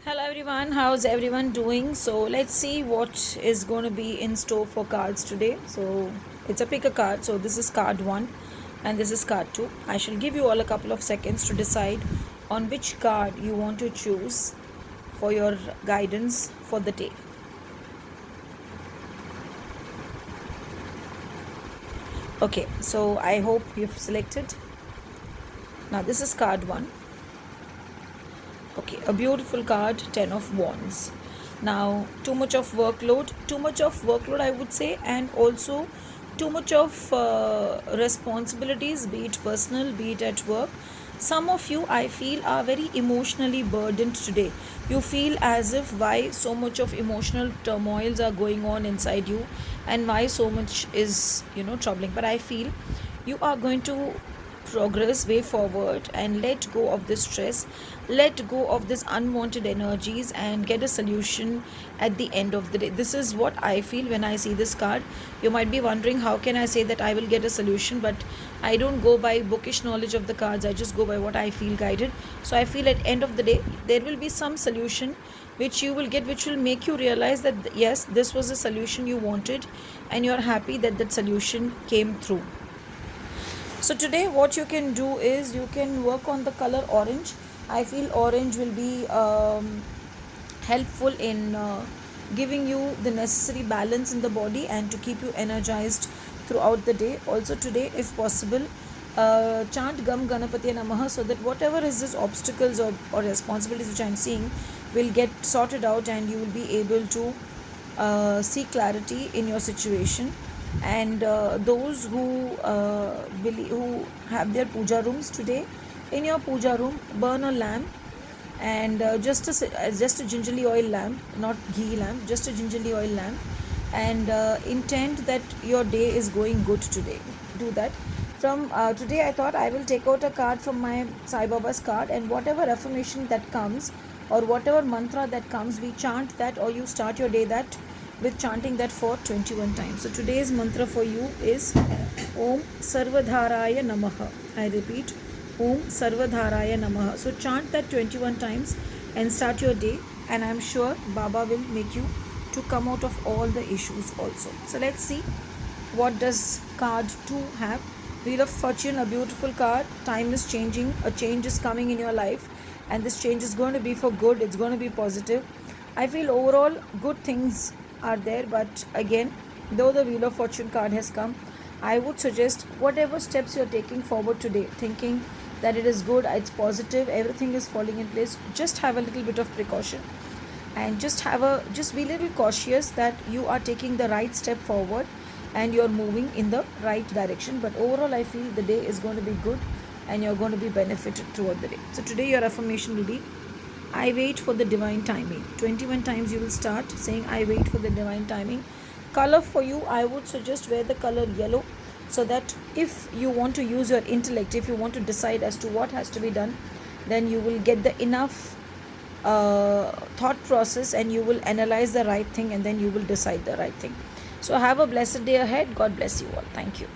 Hello everyone, how's everyone doing? So let's see what is going to be in store for cards today. So it's a pick a card. So this is card 1 and this is card 2. I shall give you all a couple of seconds to decide on which card you want to choose for your guidance for the day. Okay, so I hope you've selected. Now this is card 1. Okay, a beautiful card, 10 of wands. Now too much of workload I would say, and also too much of responsibilities, be it personal, be it at work. Some of you, I feel, are very emotionally burdened today. You feel as if why so much of emotional turmoils are going on inside you, and why so much is troubling. But I feel you are going to progress way forward and let go of this stress, let go of this unwanted energies, and get a solution at the end of the day. This is what I feel when I see this card. You might be wondering, how can I say that I will get a solution? But I don't go by bookish knowledge of the cards, I just go by what I feel guided. So I feel at end of the day there will be some solution which you will get, which will make you realize that yes, this was a solution you wanted, and you're happy that that solution came through. So today what you can do is you can work on the color orange. I feel orange will be helpful in giving you the necessary balance in the body and to keep you energized throughout the day. Also today, if possible, chant Gam Ganapati Namaha, so that whatever is this obstacles or responsibilities which I am seeing will get sorted out, and you will be able to see clarity in your situation. And those who have their puja rooms today, in your puja room burn a lamp, and just a gingerly oil lamp, not ghee lamp, just a gingerly oil lamp, and intend that your day is going good today. Do that. From today I thought I will take out a card from my Sai Baba's card, and whatever affirmation that comes or whatever mantra that comes, we chant that, or you start your day that with chanting that for 21 times. So today's mantra for you is Om Sarvadharaya Namaha. I repeat, Om Sarvadharaya Namaha. So chant that 21 times and start your day, and I'm sure Baba will make you to come out of all the issues also. So let's see what does card 2 have. Wheel of Fortune, a beautiful card. Time is changing, a change is coming in your life, and this change is going to be for good, it's going to be positive. I feel overall good things are there, but again, though the Wheel of Fortune card has come, I would suggest whatever steps you're taking forward today, thinking that it is good, it's positive, everything is falling in place, just have a little bit of precaution, and just be a little cautious that you are taking the right step forward and you're moving in the right direction. But overall I feel the day is going to be good, and you're going to be benefited throughout the day. So today your affirmation will be, I wait for the divine timing. 21 times you will start saying, I wait for the divine timing. Color for you, I would suggest wear the color yellow, so that if you want to use your intellect, if you want to decide as to what has to be done, then you will get the enough thought process, and you will analyze the right thing, and then you will decide the right thing. So have a blessed day ahead. God bless you all. Thank you.